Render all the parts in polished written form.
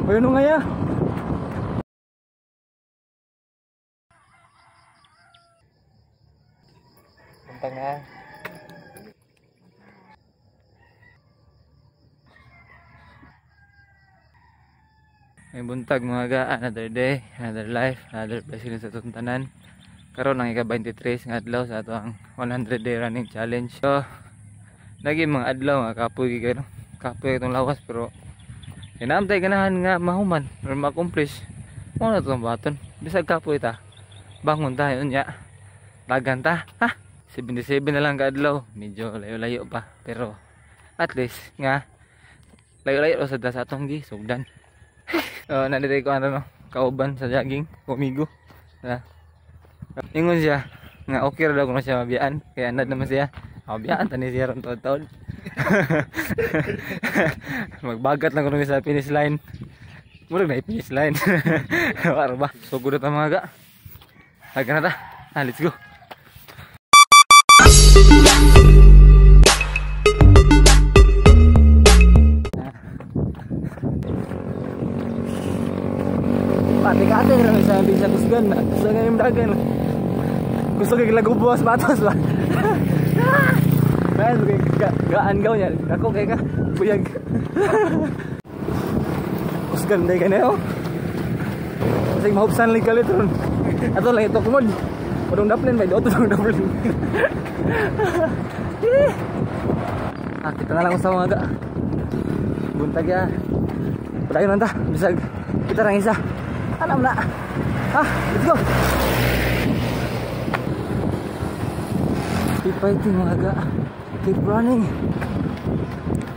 O yun nga ya. Buntag na. May buntag mga ga, another day, another life, another blessing sa tuntanan. Karon ang ika-23 nga adlaw sa ato ang 100 day running challenge. So, lagi mga adlaw nga kapoy kayo, kapoy itong lawas pero kinamtay ganahan nga mahuman or ma-accomplish. Mo na itong baton. Bisag kapoy ta. Bangon tayo nya. Tagan ta. Ha? 77 na lang ka adlaw. Medyo layo-layo pa pero at least nga layo-layo sa atong gisugdan. Nandito ko ano no, kauban sa jogging, kumigo. Ingon siya nga okay ra daw kung siya mabiyaan, kaya anad naman siya. Mabiyaan tani siya ron taon. Magbagat lang kuno sa finish line. Murag na finish line. Wala ba? So good ta mga ga. Haga na ta. Let's go. Pati-kati na may sabi sa kusgan na gusto nga yung dagan. Gusto kong lagubuwas batos ba? Kaya gaan gaw niya. Ako kaya ka buyag. Kusgan day ka na yun. Kasi mahupsan lang kalit ron. Ato lang ito kumod. Padong daplin ba? Ito padong daplin. Kita na lang sa mga ga. Buntag ya. Padayon nanta. Bisag kita lang isa. Alam na. Let's go. Keep fighting mga ga. Keep running.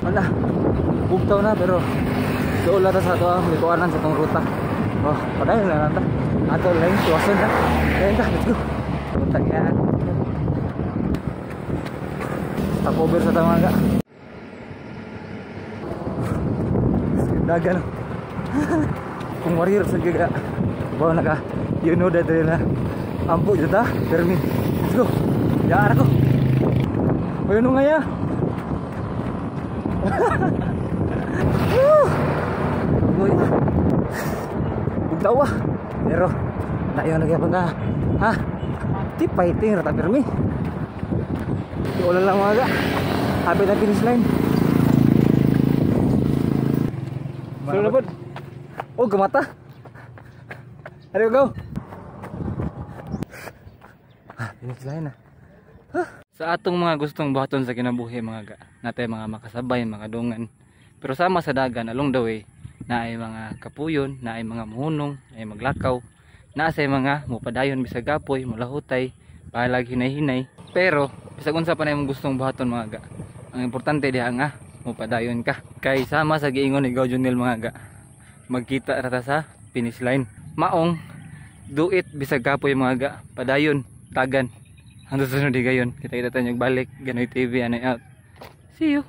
Wala. Bugtaw na pero doon lang sa ito ang likuanan sa itong ruta. Padayon na nanta. Ato lang tuwasan na. Kaya na. Let's go. Buntag yan. Stop over sa ito mga ga. Dagan. Kung warrior sa gaga bawa na ka, you know that na ampo juta permi. Let's go. Yaar ako. O yun nga ya. Bugtaw ah. Pero tayo nagyapon ka. Di fighting rata permi. Di ulan lang mga ga. Habit na finish line. Sino na po? Oh, gamata. There you go. Finish line na. Sa atong mga gustong buhaton sa kinabuhi mga ga, natay mga makasabay, mga dungan. Pero sama sa dagan along the way, na ay mga kapuyon, na ay mga muhunong, na ay maglakaw, na ay mga mupadayon bisag gapoy, mulahutay, pahalag hinay-hinay. Pero bisag unsa pa na imong gustong buhaton mga ga, ang importante diha nga mupadayon ka. Kay sama sa giingon ni Gao Junel mga ga, magkita rata sa finish line. Maong do it bisag kapoy mga ga, padayon, tagan. Hangtod sa sunod gayon, kita-kita tayo balik. Ganoy TV, anay out. See you.